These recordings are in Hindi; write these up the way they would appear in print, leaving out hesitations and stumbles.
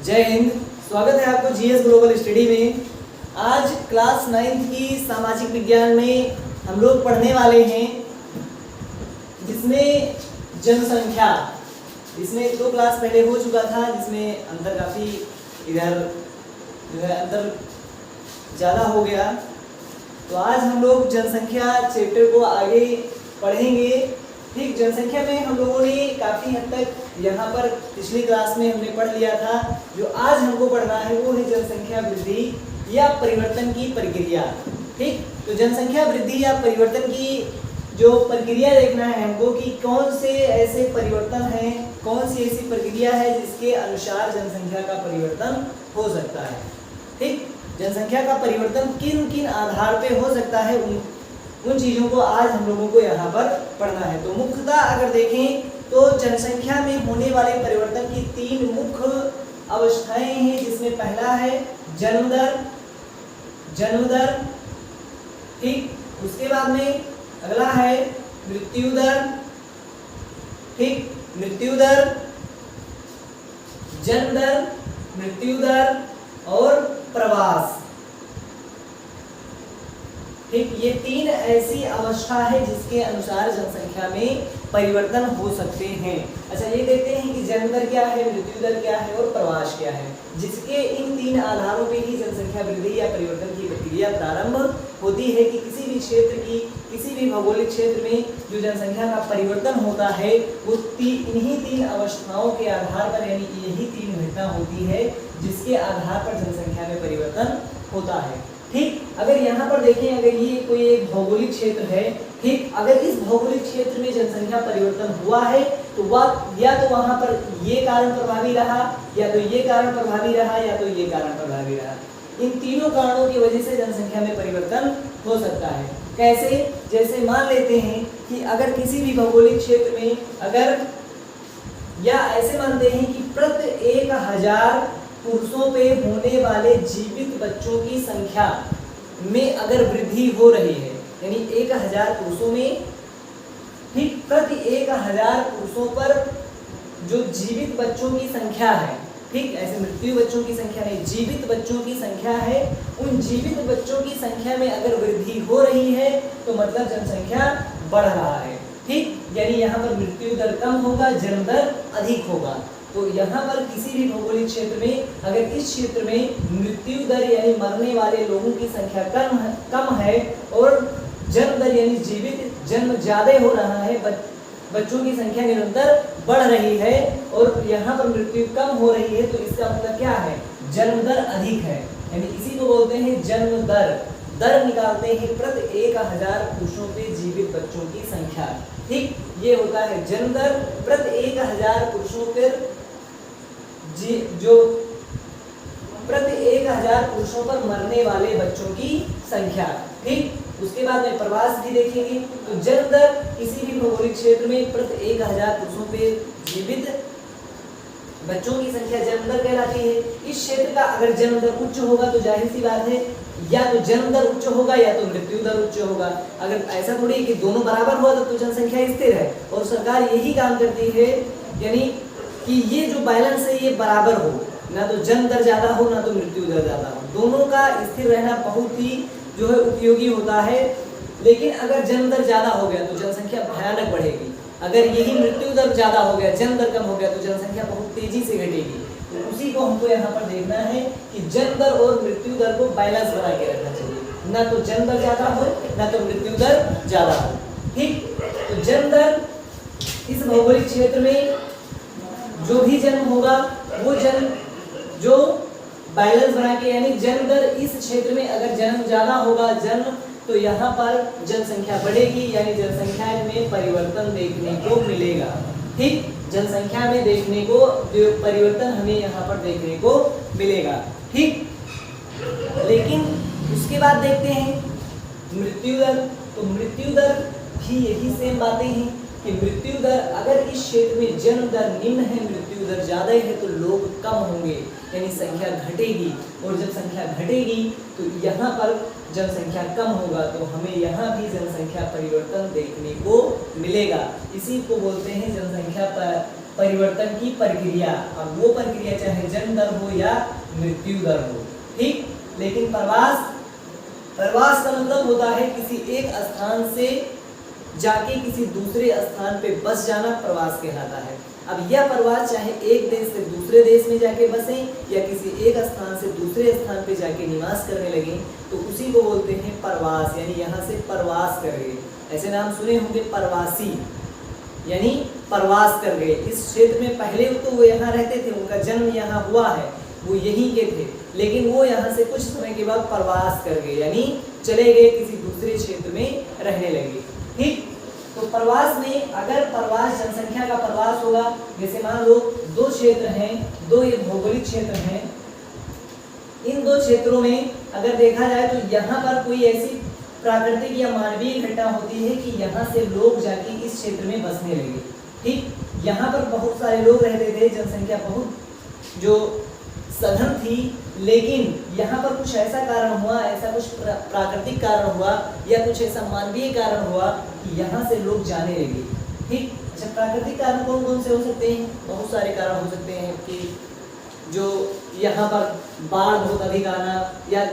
जय हिंद। स्वागत है आपको जीएस ग्लोबल स्टडी में। आज क्लास 9th की सामाजिक विज्ञान में हम लोग पढ़ने वाले हैं जिसमें जनसंख्या। इसमें 2 क्लास पहले हो चुका था जिसमें अंतर काफ़ी इधर जो है अंतर ज़्यादा हो गया। तो आज हम लोग जनसंख्या चैप्टर को आगे पढ़ेंगे। ठीक, जनसंख्या में हम लोगों ने काफ़ी हद तक यहाँ पर पिछली क्लास में हमने पढ़ लिया था। जो आज हमको पढ़ना है वो है जनसंख्या वृद्धि या परिवर्तन की प्रक्रिया। ठीक, तो जनसंख्या वृद्धि या परिवर्तन की जो प्रक्रिया देखना है हमको कि कौन से ऐसे परिवर्तन हैं, कौन सी ऐसी प्रक्रिया है जिसके अनुसार जनसंख्या का परिवर्तन हो सकता है। ठीक, जनसंख्या का परिवर्तन किन किन आधार पे हो सकता है उन चीज़ों को आज हम लोगों को यहाँ पर पढ़ना है। तो मुख्यतः अगर देखें तो जनसंख्या में होने वाले परिवर्तन की 3 मुख्य अवस्थाएं हैं, जिसमें पहला है जन्म दर। ठीक, उसके बाद में अगला है मृत्यु दर। ठीक, मृत्यु दर, जन्म दर, मृत्यु दर और प्रवास। ठीक, ये 3 ऐसी अवस्था है जिसके अनुसार जनसंख्या में परिवर्तन हो सकते हैं। अच्छा, ये देखते हैं कि जन्म दर क्या है, मृत्यु दर क्या है और प्रवास क्या है, जिसके इन 3 आधारों पे ही जनसंख्या वृद्धि या परिवर्तन की प्रक्रिया प्रारंभ होती है। कि किसी भी क्षेत्र की, किसी भी भौगोलिक क्षेत्र में जो जनसंख्या का परिवर्तन होता है वो इन्हीं 3 अवस्थाओं के आधार पर, यानी यही 3 घटना होती है जिसके आधार पर जनसंख्या में परिवर्तन होता है। ठीक, अगर यहाँ पर देखें, अगर ये कोई एक भौगोलिक क्षेत्र है, ठीक, अगर इस भौगोलिक क्षेत्र में जनसंख्या परिवर्तन हुआ है तो वह या तो वहाँ पर ये कारण प्रभावी रहा, या तो ये कारण प्रभावी रहा, या तो ये कारण प्रभावी रहा। इन तीनों कारणों की वजह से जनसंख्या में परिवर्तन हो सकता है। कैसे? जैसे मान लेते हैं कि अगर किसी भी भौगोलिक क्षेत्र में अगर, या ऐसे मानते हैं कि प्रति 1000 पुरुषों पे होने वाले जीवित बच्चों की संख्या में अगर वृद्धि हो रही है, यानी 1000 पुरुषों में, ठीक, प्रति 1000 पुरुषों पर जो जीवित बच्चों की संख्या है, ठीक, ऐसे मृत्यु बच्चों की संख्या नहीं, जीवित बच्चों की संख्या है, उन जीवित बच्चों की संख्या में अगर वृद्धि हो रही है तो मतलब जनसंख्या बढ़ रहा है। ठीक, यानी यहाँ पर मृत्यु दर कम होगा, जन्म दर अधिक होगा। तो यहाँ पर किसी भी भौगोलिक क्षेत्र में अगर इस क्षेत्र में मृत्यु दर यानी मरने वाले लोगों की संख्या कम है और जन्म दर यानी जीवित जन्म ज्यादा हो रहा है, बच्चों की संख्या निरंतर बढ़ रही है और यहाँ पर मृत्यु कम हो रही है, तो इसका मतलब क्या है? जन्म दर अधिक है। यानी इसी को बोलते हैं जन्म दर। दर निकालते हैं प्रति 1000 पुरुषों पे जीवित बच्चों की संख्या। ठीक, ये होता है जन्म दर प्रति 1000 पुरुषों पर जो प्रति 1000 पुरुषों पर मरने वाले बच्चों की संख्या। ठीक, उसके बाद में प्रवास भी देखेंगे। तो जन्म दर किसी भी भौगोलिक क्षेत्र में प्रति 1000 पुरुषों पे जीवित बच्चों की संख्या जन्म दर कहलाती है। इस क्षेत्र का अगर जन्म दर उच्च होगा तो जाहिर सी बात है या तो जन्म दर उच्च होगा या तो मृत्यु दर उच्च होगा। अगर ऐसा थोड़ी कि दोनों बराबर हुआ तो जनसंख्या स्थिर है, और सरकार यही काम करती है यानी कि ये जो बैलेंस है ये बराबर हो, ना तो जन्म दर ज़्यादा हो ना तो मृत्यु दर ज़्यादा हो, दोनों का स्थिर रहना बहुत ही जो है उपयोगी होता है। लेकिन अगर जन्म दर ज़्यादा हो गया तो जनसंख्या भयानक बढ़ेगी, अगर यही मृत्यु दर ज़्यादा हो गया, जन्म दर कम हो गया तो जनसंख्या बहुत तेज़ी से घटेगी। तो उसी को हमको यहाँ पर देखना है कि जन्म दर और मृत्यु दर को बैलेंस बना के रखना चाहिए, ना तो जन्म दर ज़्यादा हो ना तो मृत्यु दर ज़्यादा हो। ठीक, तो जन्म दर इस भौगोलिक क्षेत्र में जो भी जन्म होगा वो जन्म जो बैलेंस बना के, यानी जन्म दर इस क्षेत्र में अगर जन्म ज़्यादा होगा जन्म, तो यहाँ पर जनसंख्या बढ़ेगी, यानी जनसंख्या में परिवर्तन देखने को मिलेगा। ठीक, जनसंख्या में देखने को जो परिवर्तन हमें यहाँ पर देखने को मिलेगा। ठीक, लेकिन उसके बाद देखते हैं मृत्यु दर। तो मृत्यु दर भी यही सेम बातें हैं कि मृत्यु दर अगर इस क्षेत्र में जन्म दर निम्न है, मृत्यु दर ज़्यादा है, तो लोग कम होंगे, यानी संख्या घटेगी, और जब संख्या घटेगी तो यहाँ पर जनसंख्या कम होगा, तो हमें यहाँ भी जनसंख्या परिवर्तन देखने को मिलेगा। इसी को बोलते हैं जनसंख्या परिवर्तन की प्रक्रिया। अब वो प्रक्रिया चाहे जन्म दर हो या मृत्यु दर हो, ठीक। लेकिन प्रवास का मतलब होता है किसी एक स्थान से जाके किसी दूसरे स्थान पे बस जाना, प्रवास कहलाता है। अब यह प्रवास चाहे एक देश से दूसरे देश में जाके बसें या किसी एक स्थान से दूसरे स्थान पे जाके निवास करने लगे, तो उसी को बोलते हैं प्रवास, यानी यहाँ से प्रवास कर गए। ऐसे नाम सुने होंगे, प्रवासी, यानी प्रवास कर गए। इस क्षेत्र में पहले तो वो यहाँ रहते थे, उनका जन्म यहाँ हुआ है, वो यहीं के थे, लेकिन वो यहाँ से कुछ समय के बाद प्रवास कर गए, यानी चले गए किसी दूसरे क्षेत्र में रहने लगे, ठीक। तो प्रवास में अगर प्रवास जनसंख्या का प्रवास होगा, जैसे मान लो दो क्षेत्र हैं, दो ये भौगोलिक क्षेत्र हैं, इन दो क्षेत्रों में अगर देखा जाए तो यहाँ पर कोई ऐसी प्राकृतिक या मानवीय घटना होती है कि यहाँ से लोग जाके इस क्षेत्र में बसने लगे, ठीक। यहाँ पर बहुत सारे लोग रहते थे, जनसंख्या बहुत जो सघन थी, लेकिन यहाँ पर कुछ ऐसा कारण हुआ, ऐसा कुछ प्राकृतिक कारण हुआ या कुछ ऐसा मानवीय कारण हुआ कि यहाँ से लोग जाने लगे, ठीक। अच्छा, प्राकृतिक कारण कौन कौन से हो सकते हैं? बहुत सारे कारण हो सकते हैं कि जो यहाँ पर बाढ़ बहुत अधिक आना या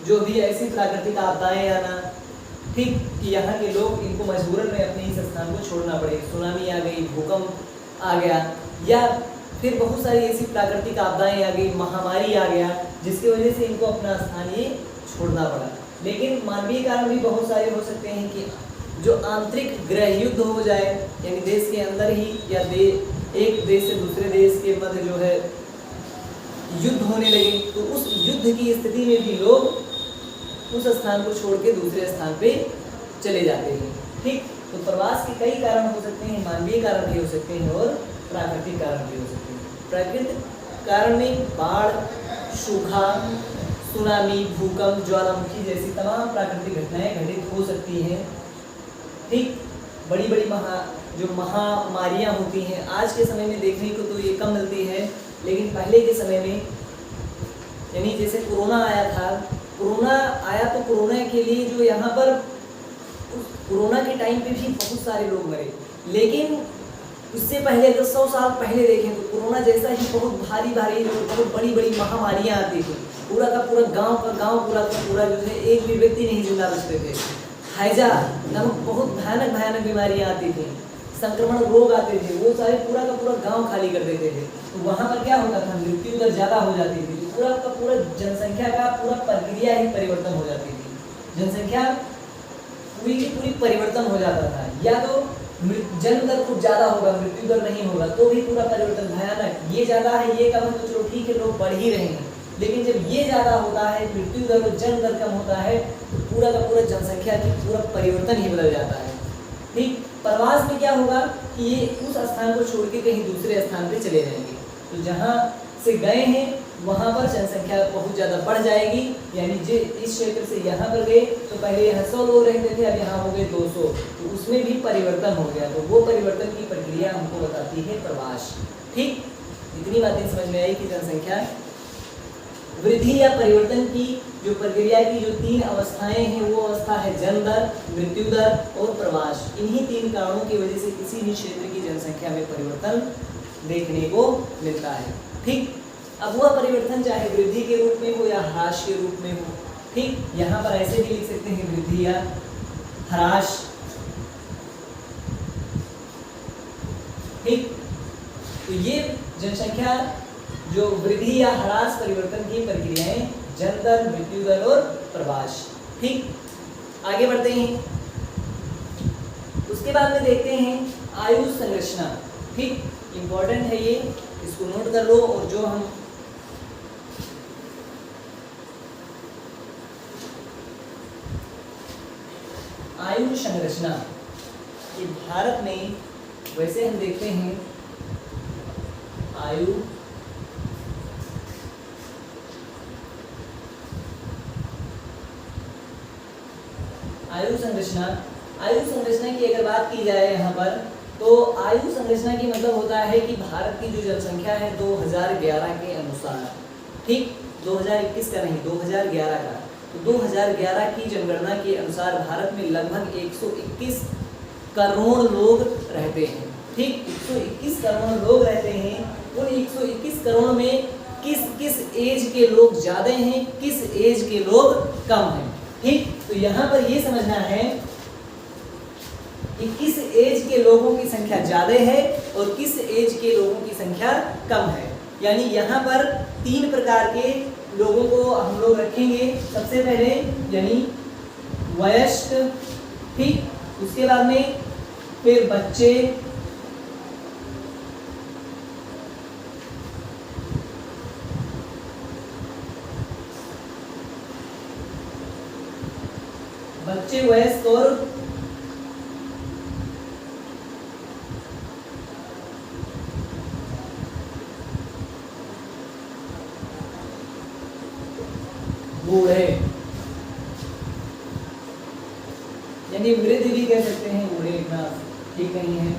जो भी ऐसी प्राकृतिक आपदाएं आना, ठीक, कि यहाँ के लोग इनको मजबूरन में अपने इस स्थान को छोड़ना पड़े, सुनामी आ गई, भूकंप आ गया, या फिर बहुत सारी ऐसी प्राकृतिक आपदाएं आ गई, महामारी आ गया, जिसकी वजह से इनको अपना स्थान ये छोड़ना पड़ा। लेकिन मानवीय कारण भी बहुत सारे हो सकते हैं कि जो आंतरिक गृह युद्ध हो जाए, यानी देश के अंदर ही या एक देश से दूसरे देश के मध्य जो है युद्ध होने लगे, तो उस युद्ध की स्थिति में भी लोग उस स्थान को छोड़ के दूसरे स्थान पे चले जाते हैं, ठीक। तो प्रवास के कई कारण हो सकते हैं, मानवीय कारण भी हो सकते हैं और प्राकृतिक कारण भी हो सकते हैं। प्राकृतिक कारण में बाढ़, सूखा, सुनामी, भूकंप, ज्वालामुखी जैसी तमाम प्राकृतिक घटनाएं घटित हो सकती हैं, ठीक। बड़ी बड़ी जो महामारियां होती हैं, आज के समय में देखने को तो ये कम मिलती है, लेकिन पहले के समय में, यानी जैसे कोरोना आया था, तो कोरोना के लिए जो यहाँ पर कोरोना के टाइम पे भी बहुत सारे लोग मरे, लेकिन उससे पहले अगर 100 साल पहले देखें तो कोरोना जैसा ही बहुत भारी बहुत बड़ी बड़ी महामारियां आती थी, पूरा का पूरा गांव पूरा का पूरा जो है एक भी व्यक्ति नहीं जिंदा बचते थे। हैजा नामक बहुत भयानक बीमारियां आती थी, संक्रमण रोग आते थे, वो सारे पूरा का पूरा गांव खाली कर देते थे। तो वहाँ पर क्या होता था, मृत्यु दर ज़्यादा हो जाती थी, तो पूरा का पूरा जनसंख्या का पूरा प्रक्रिया ही परिवर्तन हो जाती थी, जनसंख्या पूरी की पूरी परिवर्तन हो जाता था। या तो जन्म दर कुछ ज़्यादा होगा, मृत्यु दर नहीं होगा, तो भी पूरा परिवर्तन भयानक, ये ज़्यादा है ये कम है तो चलो ठीक है, लोग बढ़ ही रहे हैं, लेकिन जब ये ज़्यादा होता है, मृत्यु दर और जन्म दर कम होता है, तो पूरा का पूरा जनसंख्या की पूरा परिवर्तन ही बदल जाता है, ठीक। प्रवास में क्या होगा कि ये उस स्थान को छोड़ के कहीं दूसरे स्थान पे चले जाएंगे, तो जहाँ से गए हैं वहाँ पर जनसंख्या बहुत ज़्यादा बढ़ जाएगी, यानी इस क्षेत्र से यहाँ पर गए तो पहले यहाँ 100 लोग रहते थे, अब यहाँ हो गए 200, तो उसमें भी परिवर्तन हो गया, तो वो परिवर्तन की प्रक्रिया हमको बताती है प्रवास, ठीक। इतनी बातें समझ में आई कि जनसंख्या वृद्धि या परिवर्तन की जो प्रक्रिया की जो 3 अवस्थाएं हैं, वो अवस्था है जन्म दर, मृत्यु दर और प्रवास। इन्हीं 3 कारणों की वजह से किसी भी क्षेत्र की जनसंख्या में परिवर्तन देखने को मिलता है, ठीक। अब वह परिवर्तन चाहे वृद्धि के रूप में हो या ह्रास के रूप में हो, ठीक। यहाँ पर ऐसे भी लिख सकते हैं वृद्धि या ह्रास, ठीक। तो ये जनसंख्या जो वृद्धि या ह्रास परिवर्तन की प्रक्रियाएं जन्म दर, मृत्यु दर और प्रवास, ठीक। आगे बढ़ते हैं, उसके बाद में देखते हैं आयु संरचना, ठीक। इंपॉर्टेंट है ये, इसको नोट कर लो। और जो हम आयु संरचना, ये भारत में वैसे हम देखते हैं आयु संरचना की अगर बात की जाए यहाँ पर, तो आयु संरचना की मतलब होता है कि भारत की जो जनसंख्या है 2011 के अनुसार, ठीक, 2021 का नहीं, 2011 का, तो 2011 की जनगणना के अनुसार भारत में लगभग 121 करोड़ लोग रहते हैं, ठीक 121 करोड़ लोग रहते हैं। उन 121 करोड़ में किस किस एज के लोग ज्यादा हैं, किस एज के लोग कम हैं। ठीक, तो यहाँ पर ये समझना है कि किस एज के लोगों की संख्या ज्यादा है और किस एज के लोगों की संख्या कम है। यानी यहाँ पर 3 प्रकार के लोगों को हम लोग रखेंगे। सबसे पहले यानी वयस्क, ठीक, उसके बाद में फिर बच्चे, वयस्क और बूढ़े, यानी वृद्ध भी कह सकते हैं, बूढ़े लिखना ठीक नहीं है,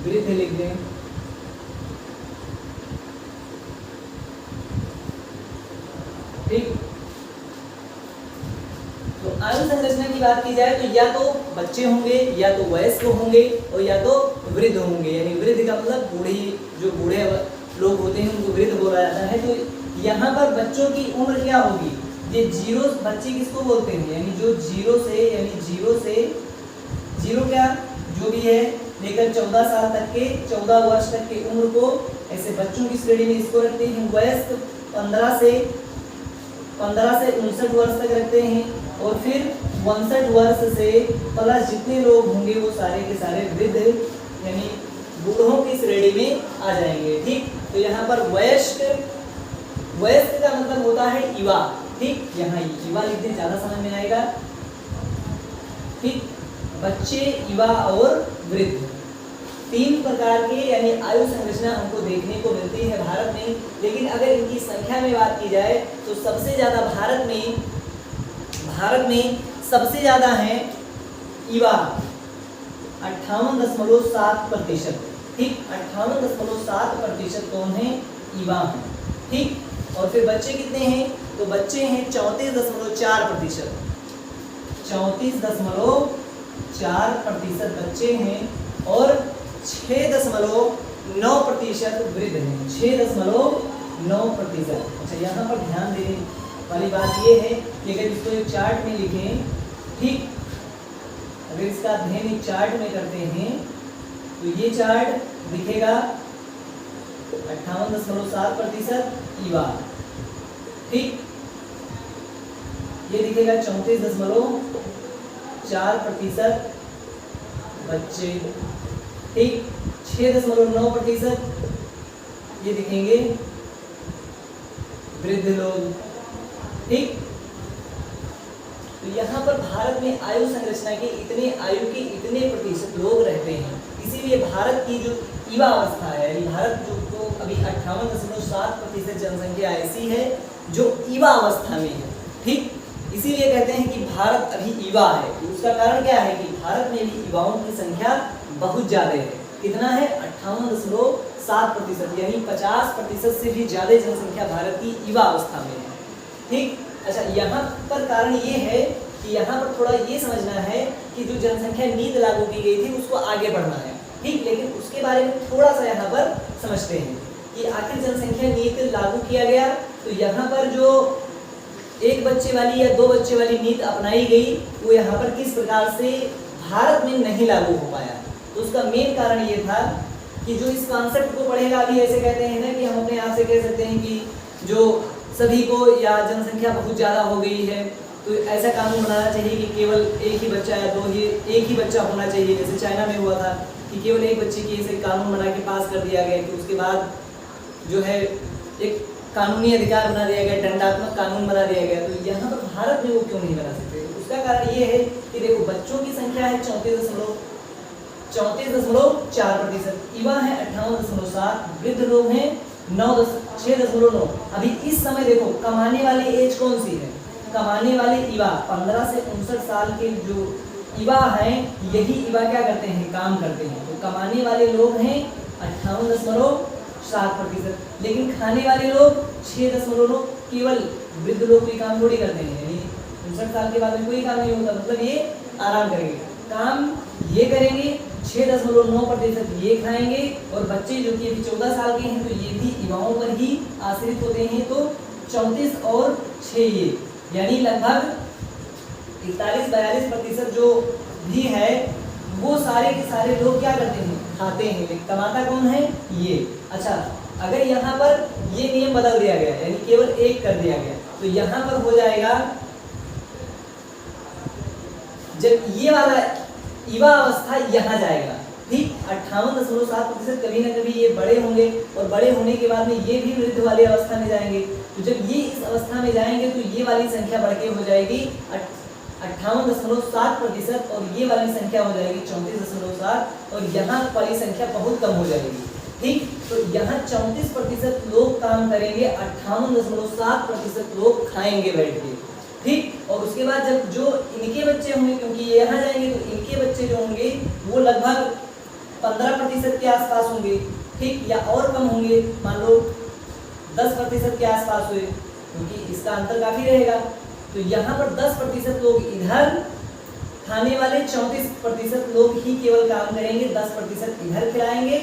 वृद्ध लिख दें। ठीक, तो आयु संरचना की बात की जाए तो या तो बच्चे होंगे, या तो वयस्क होंगे और या तो वृद्ध होंगे। यानी वृद्ध का मतलब बूढ़ी, जो बूढ़े लोग होते हैं उनको वृद्ध बोला जाता है। तो यहाँ पर बच्चों की उम्र क्या होगी, ये जीरो, बच्चे किसको बोलते हैं, यानी जो जीरो से जीरो क्या जो भी है लेकर 14 साल तक के, 14 वर्ष तक की उम्र को ऐसे बच्चों की श्रेणी में इसको रखते हैं। वयस्क 15 से 59 वर्ष तक रखते हैं और फिर 62 वर्ष से प्लस जितने लोग होंगे वो सारे के सारे वृद्ध यानी बूढ़ों की श्रेणी में आ जाएंगे। ठीक, तो यहाँ पर वयस्क का मतलब होता है युवा। ठीक, यहाँ युवा लिखते ज्यादा समझ में आएगा। ठीक, बच्चे, युवा और वृद्ध, 3 प्रकार के यानी आयु संरचना हमको देखने को मिलती है भारत में। लेकिन अगर इनकी संख्या में बात की जाए तो सबसे ज्यादा भारत में सबसे ज्यादा है युवा, 58.7%। ठीक, 58.7% कौन है, युवा है। ठीक, और फिर बच्चे कितने हैं, तो बच्चे हैं 34.4%, 34.4% बच्चे हैं और 6.9% वृद्ध हैं, 6.9%। अच्छा, यहाँ पर ध्यान देने वाली बात ये है कि अगर इसको एक चार्ट में लिखें, ठीक, अगर इसका अध्ययन एक चार्ट में करते हैं तो ये चार्ट दिखेगा 58.7% युवा। ठीक, ये दिखेगा 34.4% बच्चे। ठीक, 6.9% ये दिखेंगे वृद्ध लोग। ठीक, तो यहाँ पर भारत में आयु संरचना के इतने प्रतिशत लोग रहते हैं। इसीलिए भारत की जो युवा अवस्था है, यानी भारत जो तो अभी 58.7% जनसंख्या ऐसी है जो युवा अवस्था में है। ठीक, इसीलिए कहते हैं कि भारत अभी युवा है। उसका कारण क्या है कि भारत में भी युवाओं की संख्या बहुत ज्यादा है। कितना है, 58.7%, यानी 50% से भी ज्यादा जनसंख्या भारत की युवा अवस्था में है। ठीक, अच्छा, यहाँ पर कारण ये है कि यहाँ पर थोड़ा ये समझना है कि जो जनसंख्या नीति लागू की गई थी उसको आगे बढ़ना है। ठीक, लेकिन उसके बारे में थोड़ा सा यहाँ पर समझते हैं कि आखिर जनसंख्या नीति लागू किया गया तो यहाँ पर जो 1 बच्चे वाली या 2 बच्चे वाली नीति अपनाई गई वो यहाँ पर किस प्रकार से भारत में नहीं लागू हो पाया। तो उसका मेन कारण ये था कि जो इस कॉन्सेप्ट को पढ़ेगा, अभी ऐसे कहते हैं ना कि हम अपने आप से कह सकते हैं कि जो सभी को या जनसंख्या बहुत ज़्यादा हो गई है तो ऐसा कानून बनाना चाहिए कि केवल एक ही बच्चा या एक ही बच्चा होना चाहिए। जैसे चाइना में हुआ था कि केवल एक बच्चे की ऐसे कानून बना के पास कर दिया गया कि उसके बाद जो है एक कानूनी अधिकार बना दिया गया, दंडात्मक कानून बना दिया गया। तो यहाँ पर भारत में वो क्यों नहीं बना सकते? उसका कारण ये है कि देखो बच्चों की संख्या है 34.4%, युवा है 58.7, वृद्ध लोग हैं 6.9। अभी इस समय देखो कमाने वाली एज कौन सी है, कमाने वाले युवा 15 से 59 साल के जो युवा हैं यही युवा क्या करते हैं, काम करते हैं। तो कमाने वाले लोग हैं 58.7%, लेकिन खाने वाले लोग 6.9। केवल वृद्ध लोग भी काम थोड़ी करते हैं, यानी 59 साल के बाद में कोई काम नहीं होता, मतलब ये आराम करेंगे, काम ये करेंगे 6.9% ये खाएंगे, और बच्चे जो कि अभी 14 साल के हैं तो ये भी युवाओं पर ही आश्रित होते हैं, तो 34 और 6 ये, यानी लगभग 41-42% जो भी है वो सारे के सारे लोग क्या करते हैं, खाते हैं। लेकिन कमाता कौन है, ये। अच्छा, अगर यहाँ पर ये नियम बदल दिया गया, यानी केवल 1 कर दिया गया, तो यहाँ पर हो जाएगा, जब ये वाला युवा अवस्था यहाँ जाएगा, ठीक, 58.7%, कभी ना कभी ये बड़े होंगे, और बड़े होने के बाद में ये भी वृद्ध वाली अवस्था में जाएंगे। तो जब ये इस अवस्था में जाएंगे तो ये वाली संख्या बढ़ के हो जाएगी 58.7%, और ये वाली संख्या हो जाएगी 34.7, और यहाँ वाली संख्या बहुत कम हो जाएगी, ठीक। तो यहाँ 34% लोग काम करेंगे, 58.7% लोग खाएंगे बैठ के, ठीक। और उसके बाद जब जो इनके बच्चे होंगे, क्योंकि ये यहाँ जाएंगे, तो इनके बच्चे जो होंगे वो लगभग 15% के आसपास होंगे, ठीक, या और कम होंगे, मान लो 10% के आसपास हुए, क्योंकि इसका अंतर काफी रहेगा। तो यहाँ पर 10% लोग इधर खाने वाले, 34% लोग ही केवल काम करेंगे, 10% इधर खिलाएंगे,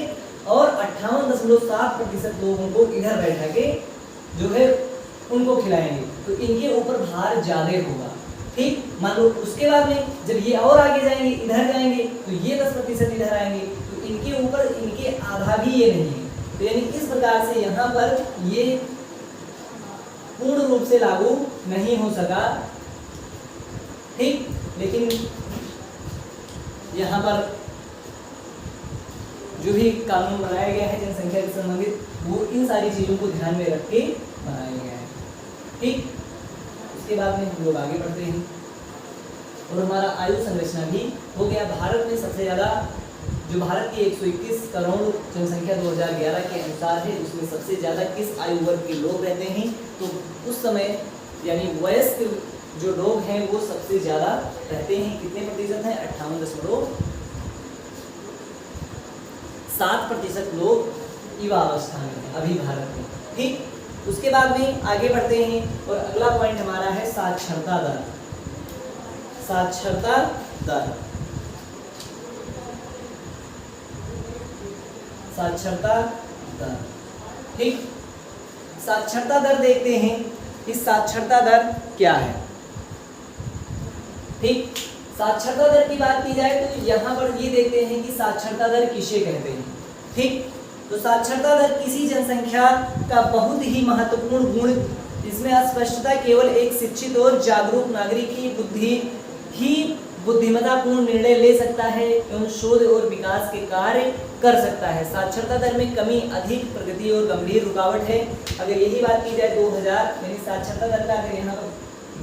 और 58.7% लोगों को इधर बैठा के जो है उनको खिलाएंगे। तो इनके ऊपर भार ज्यादा होगा, ठीक। मान लो उसके बाद में जब ये और आगे जाएंगे, इधर जाएंगे, तो ये 10% इधर आएंगे, तो इनके ऊपर इनके आधा भी ये नहीं है। तो यानी इस प्रकार से यहाँ पर ये पूर्ण रूप से लागू नहीं हो सका, ठीक। लेकिन यहाँ पर जो भी कानून बनाया गया है जनसंख्या से संबंधित, वो इन सारी चीजों को ध्यान में रख के बनाया गया है, ठीक। उसके बाद में हम लोग आगे बढ़ते हैं, और हमारा आयु संरचना भी हो गया। भारत में सबसे ज्यादा, जो भारत की 121 करोड़ जनसंख्या 2011 के अनुसार है, उसमें सबसे ज्यादा किस आयु वर्ग के लोग रहते हैं, तो उस समय यानी वयस्क जो लोग हैं वो सबसे ज्यादा रहते हैं। कितने प्रतिशत हैं, 58.7% लोग युवा अवस्था में हैं अभी भारत में, ठीक। उसके बाद में आगे बढ़ते हैं, और अगला पॉइंट हमारा है साक्षरता दर। साक्षरता दर, साक्षरता दर, ठीक। साक्षरता दर देखते हैं, इस साक्षरता दर क्या है, ठीक। साक्षरता दर की बात की जाए तो यहाँ पर ये देखते हैं कि साक्षरता दर किसे कहते हैं, ठीक। तो साक्षरता दर किसी जनसंख्या का बहुत ही महत्वपूर्ण गुण, इसमें अस्पष्टता केवल एक शिक्षित और जागरूक नागरिक की बुद्धि ही बुद्धिमत्तापूर्ण निर्णय ले सकता है एवं शोध और विकास के कार्य कर सकता है। साक्षरता दर में कमी अधिक प्रगति और गंभीर रुकावट है। अगर यही बात की जाए 2000 यानी साक्षरता दर का अगर यहाँ पर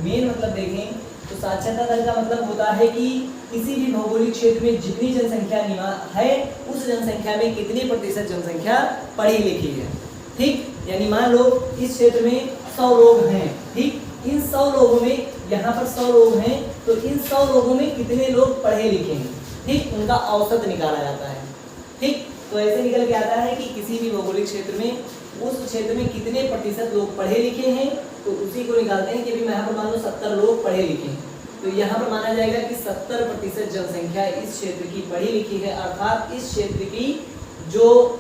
मेन मतलब देखें तो साक्षरता दर का मतलब होता है कि किसी भी भौगोलिक क्षेत्र में जितनी जनसंख्या है उस जनसंख्या में कितनी प्रतिशत जनसंख्या पढ़ी लिखी है, ठीक। यानी मान लो इस क्षेत्र में 100 लोग हैं, ठीक। इन 100 लोगों में, यहाँ पर 100 लोग हैं, तो इन 100 लोगों में कितने लोग पढ़े लिखे हैं, ठीक। उनका औसत निकाला जाता है, ठीक। तो ऐसे निकल के आता है कि किसी भी भौगोलिक क्षेत्र में उस क्षेत्र में कितने प्रतिशत लोग पढ़े लिखे हैं, तो उसी को निकालते हैं कि अभी यहाँ पर मान लो 70 लोग पढ़े लिखे हैं, तो यहाँ पर माना जाएगा कि 70% जनसंख्या इस क्षेत्र की पढ़ी लिखी है, अर्थात इस क्षेत्र की जो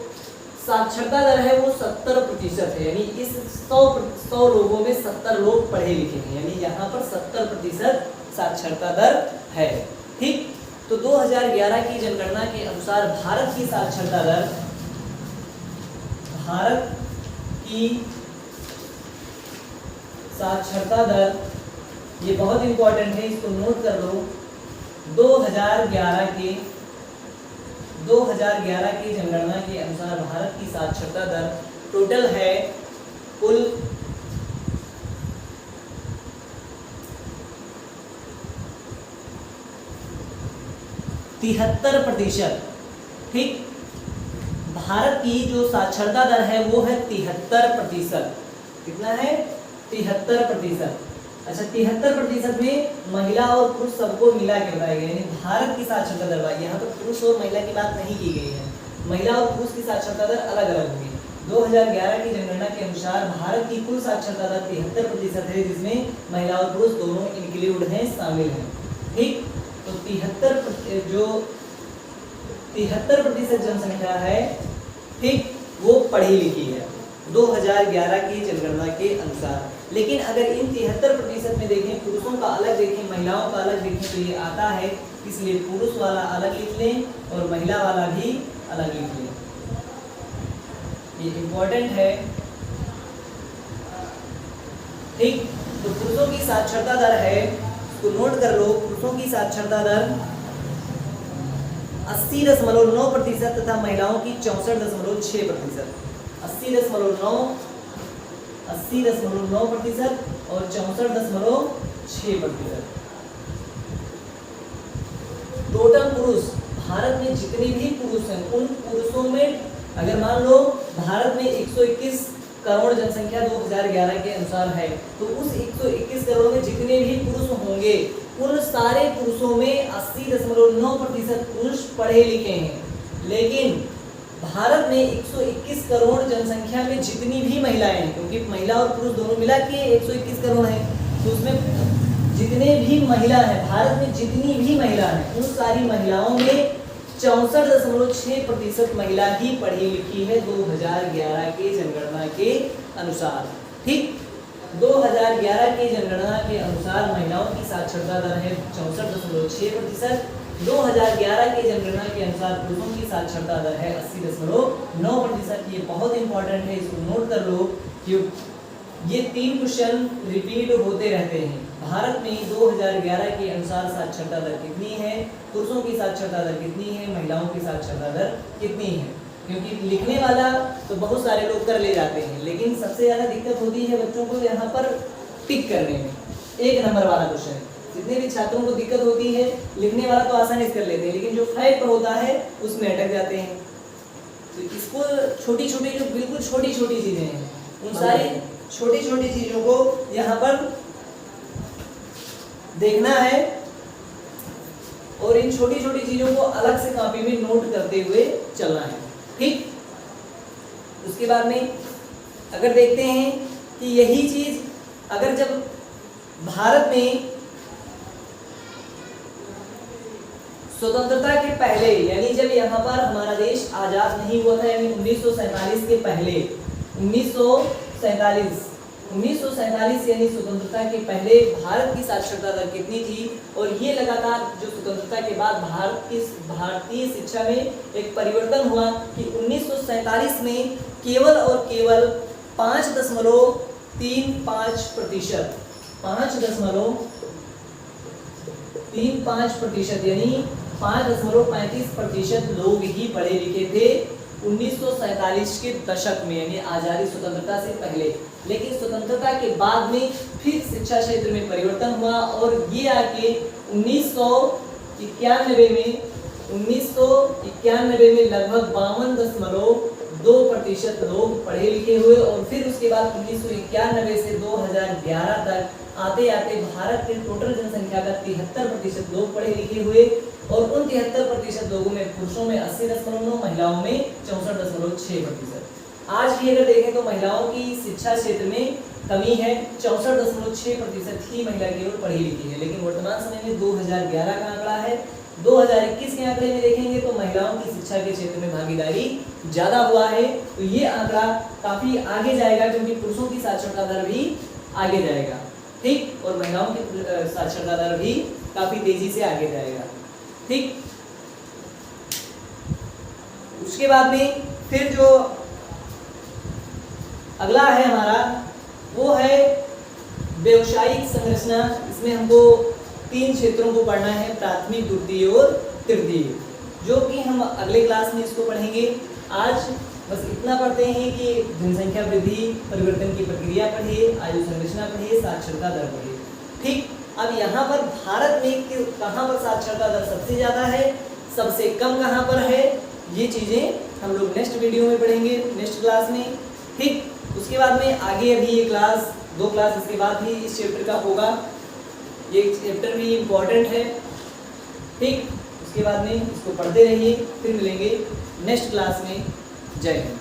साक्षरता दर है वो 70% है, यानी इस 100 लोगों में 70 लोग पढ़े लिखे हैं, यानी यहाँ पर 70% साक्षरता दर है, ठीक। तो 2011 की जनगणना के अनुसार भारत की साक्षरता दर, भारत की साक्षरता दर, ये बहुत इंपॉर्टेंट है, इसको नोट कर लो। 2011 की जनगणना के अनुसार भारत की साक्षरता दर टोटल है कुल 73%, ठीक। भारत की जो साक्षरता दर है वो है 73%। कितना है, 73%। अच्छा, 73% में महिला और पुरुष सबको मिला के बताया गया, यानी भारत की साक्षरता दर, यहाँ पर पुरुष और महिला की बात नहीं की गई है, महिला और पुरुष की साक्षरता दर अलग अलग होगी। 2011 की जनगणना के अनुसार भारत की कुल साक्षरता दर 73% है, जिसमें महिला और पुरुष दोनों इंक्लूड हैं, शामिल हैं, ठीक। तो 73 जो 73% जनसंख्या है, ठीक, वो पढ़ी लिखी है 2011 की जनगणना के अनुसार। लेकिन अगर इन 73% में देखें, पुरुषों का अलग देखें, महिलाओं का अलग देखें, तो ये आता है, इसलिए पुरुष वाला अलग लिख लें और महिला वाला भी अलग लिख लें, ये इंपॉर्टेंट है, ठीक। तो पुरुषों की साक्षरता दर है, तो नोट कर लो, पुरुषों की साक्षरता दर 80.9% तथा महिलाओं की 64.6%। 80.9% और 64.6%। टोटल पुरुष भारत में जितने भी पुरुष हैं, उन पुरुषों में अगर मान लो भारत में 121 करोड़ जनसंख्या 2011 के अनुसार है, तो उस 121 करोड़ में जितने भी पुरुष होंगे, उन सारे पुरुषों में 80.9% पुरुष पढ़े लिखे हैं। लेकिन भारत में 121 करोड़ जनसंख्या में जितनी भी महिलाएं हैं, क्योंकि महिला और पुरुष दोनों मिला के 121 करोड़ हैं, तो उसमें जितने भी महिला हैं, भारत में जितनी भी महिला हैं, उन सारी महिलाओं में 64.6% महिला ही पढ़ी लिखी है 2011 के जनगणना के अनुसार, ठीक। 2011 की जनगणना के अनुसार महिलाओं की साक्षरता दर है 64.6%। 2011 की जनगणना के अनुसार पुरुषों की साक्षरता दर है 80.9%। ये बहुत इंपॉर्टेंट है, इसको नोट कर लो, क्योंकि ये 3 क्वेश्चन रिपीट होते रहते हैं। भारत में 2011 के अनुसार साक्षरता दर कितनी है, पुरुषों की साक्षरता दर कितनी है, महिलाओं की साक्षरता दर कितनी है। क्योंकि लिखने वाला तो बहुत सारे लोग कर ले जाते हैं, लेकिन सबसे ज़्यादा दिक्कत होती है बच्चों को यहाँ पर टिक करने में। 1 नंबर वाला क्वेश्चन, जितने भी छात्रों को दिक्कत होती है, लिखने वाला तो आसानी से कर लेते हैं, लेकिन जो फैक्ट होता है उसमें अटक जाते हैं। तो इसको छोटी छोटी, जो बिल्कुल छोटी छोटी चीज़ें हैं, उन सारी छोटी छोटी चीज़ों को यहाँ पर देखना है और इन छोटी छोटी चीज़ों को अलग से कॉपी में नोट करते हुए चलना है, ठीक। उसके बाद में अगर देखते हैं कि यही चीज अगर जब भारत में स्वतंत्रता के पहले, यानी जब यहाँ पर हमारा देश आजाद नहीं हुआ था, यानी 1947 के पहले, 1947 यानी स्वतंत्रता के पहले भारत की साक्षरता दर कितनी थी, और ये लगातार जो स्वतंत्रता के बाद भारतीय शिक्षा में एक परिवर्तन हुआ कि 1947 में केवल और केवल 5.35%, 5.35% यानी 5.35% लोग ही पढ़े लिखे थे 1947 के दशक में, यानी आज़ादी स्वतंत्रता से पहले। लेकिन स्वतंत्रता के बाद में फिर शिक्षा क्षेत्र में परिवर्तन हुआ और ये आके 1991 में लगभग 52.2% लोग पढ़े लिखे हुए, और फिर उसके बाद 1991 से 2011 तक आते आते भारत के टोटल जनसंख्या का 73% लोग पढ़े लिखे हुए, और उन 73% लोगों में पुरुषों में 80.9, महिलाओं में 64.6%। आज भी अगर देखें तो महिलाओं की शिक्षा क्षेत्र में कमी है, 64.6% ही महिला केवल पढ़ी लिखी है। लेकिन वर्तमान समय में 2011 का आंकड़ा है, 2021 के आंकड़े में देखेंगे तो महिलाओं की शिक्षा के क्षेत्र में भागीदारी ज़्यादा हुआ है, तो ये आंकड़ा काफ़ी आगे जाएगा, क्योंकि पुरुषों की साक्षरता दर भी आगे जाएगा, ठीक, और महिलाओं की साक्षरता दर भी काफ़ी तेज़ी से आगे जाएगा, ठीक। उसके बाद में फिर जो अगला है हमारा, वो है व्यवसायिक संरचना। इसमें हमको 3 क्षेत्रों को पढ़ना है, प्राथमिक, द्वितीय और तृतीय, जो कि हम अगले क्लास में इसको पढ़ेंगे। आज बस इतना पढ़ते हैं कि जनसंख्या वृद्धि परिवर्तन की प्रक्रिया पढ़िए, आयु संरचना पढ़िए, साक्षरता दर पढ़िए, ठीक। अब यहाँ पर भारत में कहाँ पर साक्षरता दर सबसे ज़्यादा है, सबसे कम कहाँ पर है, ये चीज़ें हम लोग नेक्स्ट वीडियो में पढ़ेंगे, नेक्स्ट क्लास में, ठीक। उसके बाद में आगे अभी ये क्लास 2 क्लास इसके बाद भी इस चैप्टर का होगा, ये चैप्टर भी इम्पोर्टेंट है, ठीक। उसके बाद में इसको पढ़ते रहिए, फिर मिलेंगे नेक्स्ट क्लास में। जय हिंद।